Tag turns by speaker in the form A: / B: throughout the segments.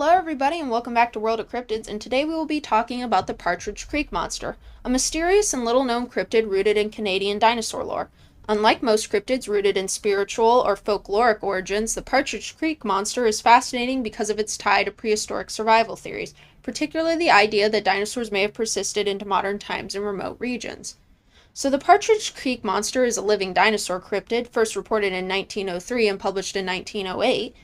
A: Hello everybody and welcome back to World-of-Cryptids, and today we will be talking about the Partridge Creek Monster, a mysterious and little-known cryptid rooted in Canadian dinosaur lore. Unlike most cryptids rooted in spiritual or folkloric origins, the Partridge Creek Monster is fascinating because of its tie to prehistoric survival theories, particularly the idea that dinosaurs may have persisted into modern times in remote regions. So the Partridge Creek Monster is a living dinosaur cryptid, first reported in 1903 and published in 1908.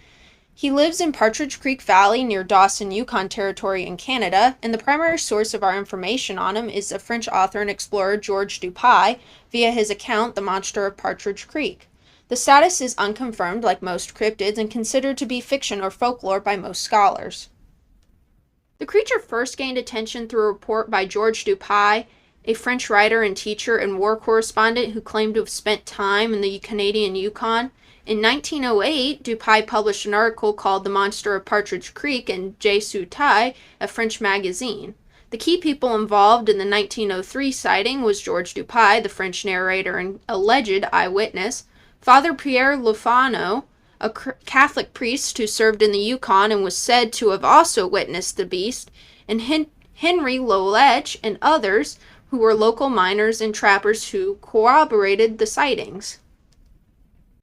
A: He lives in Partridge Creek Valley near Dawson, Yukon Territory in Canada, and the primary source of our information on him is a French author and explorer Georges Dupuy via his account, The Monster of Partridge Creek. The status is unconfirmed like most cryptids and considered to be fiction or folklore by most scholars. The creature first gained attention through a report by Georges Dupuy, a French writer and teacher and war correspondent who claimed to have spent time in the Canadian Yukon. In 1908, Dupuy published an article called The Monster of Partridge Creek in Je suis Tai, a French magazine. The key people involved in the 1903 sighting was Georges Dupuy, the French narrator and alleged eyewitness, Father Pierre Lefano, a Catholic priest who served in the Yukon and was said to have also witnessed the beast, and Henry Lolech and others who were local miners and trappers who corroborated the sightings.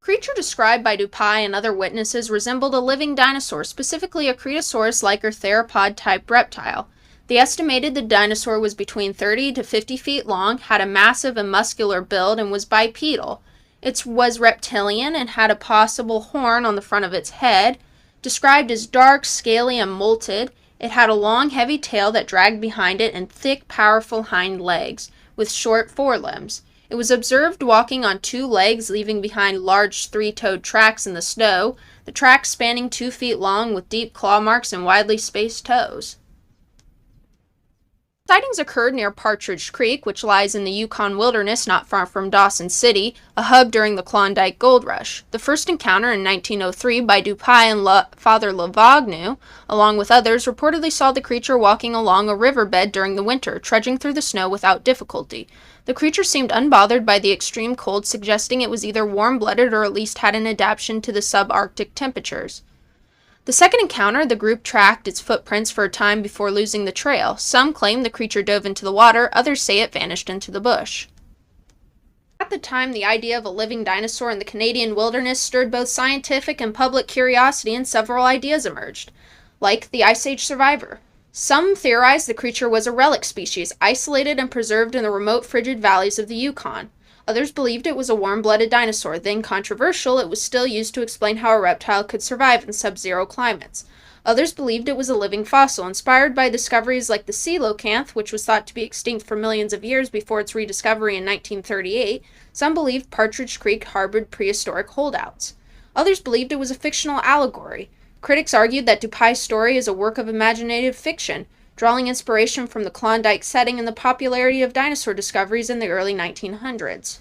A: The creature described by Dupuy and other witnesses resembled a living dinosaur, specifically a Cretasaurus-like or theropod-type reptile. They estimated the dinosaur was between 30 to 50 feet long, had a massive and muscular build, and was bipedal. It was reptilian and had a possible horn on the front of its head. Described as dark, scaly, and molted, it had a long, heavy tail that dragged behind it and thick, powerful hind legs, with short forelimbs. It was observed walking on two legs, leaving behind large three-toed tracks in the snow, the tracks spanning 2 feet long with deep claw marks and widely spaced toes. Sightings occurred near Partridge Creek, which lies in the Yukon wilderness not far from Dawson City, a hub during the Klondike Gold Rush. The first encounter in 1903 by Dupuy and Father Lavagnu, along with others, reportedly saw the creature walking along a riverbed during the winter, trudging through the snow without difficulty. The creature seemed unbothered by the extreme cold, suggesting it was either warm-blooded or at least had an adaptation to the subarctic temperatures. The second encounter, the group tracked its footprints for a time before losing the trail. Some claim the creature dove into the water, others say it vanished into the bush. At the time, the idea of a living dinosaur in the Canadian wilderness stirred both scientific and public curiosity, and several ideas emerged, like the Ice Age survivor. Some theorized the creature was a relic species, isolated and preserved in the remote frigid valleys of the Yukon. Others believed it was a warm-blooded dinosaur. Then controversial, it was still used to explain how a reptile could survive in sub-zero climates. Others believed it was a living fossil, inspired by discoveries like the coelacanth, which was thought to be extinct for millions of years before its rediscovery in 1938. Some believed Partridge Creek harbored prehistoric holdouts. Others believed it was a fictional allegory. Critics argued that Dupuy's story is a work of imaginative fiction, drawing inspiration from the Klondike setting and the popularity of dinosaur discoveries in the early 1900s.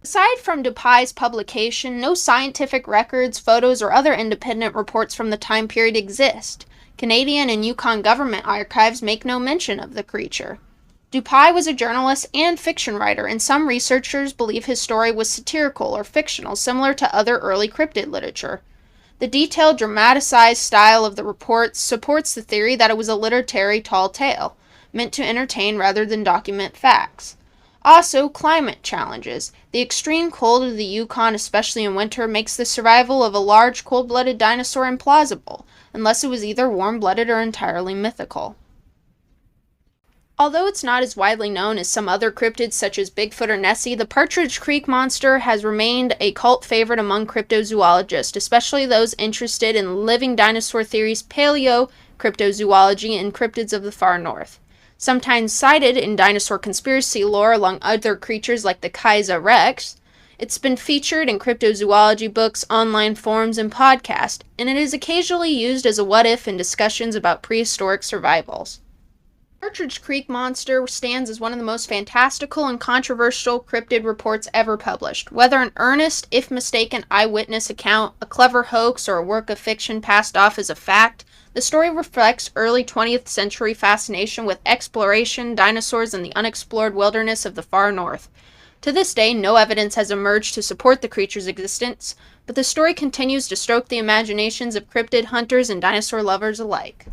A: Aside from Dupuy's publication, no scientific records, photos, or other independent reports from the time period exist. Canadian and Yukon government archives make no mention of the creature. Dupuy was a journalist and fiction writer, and some researchers believe his story was satirical or fictional, similar to other early cryptid literature. The detailed, dramatized style of the reports supports the theory that it was a literary tall tale, meant to entertain rather than document facts. Also, climate challenges. The extreme cold of the Yukon, especially in winter, makes the survival of a large, cold-blooded dinosaur implausible, unless it was either warm-blooded or entirely mythical. Although it's not as widely known as some other cryptids such as Bigfoot or Nessie, the Partridge Creek Monster has remained a cult favorite among cryptozoologists, especially those interested in living dinosaur theories, paleo-cryptozoology, and cryptids of the far north. Sometimes cited in dinosaur conspiracy lore along other creatures like the Kaisa Rex, it's been featured in cryptozoology books, online forums, and podcasts, and it is occasionally used as a what-if in discussions about prehistoric survivals. Partridge Creek Monster stands as one of the most fantastical and controversial cryptid reports ever published. Whether an earnest, if mistaken, eyewitness account, a clever hoax, or a work of fiction passed off as a fact, the story reflects early 20th century fascination with exploration, dinosaurs, and the unexplored wilderness of the far north. To this day, no evidence has emerged to support the creature's existence, but the story continues to stroke the imaginations of cryptid hunters and dinosaur lovers alike.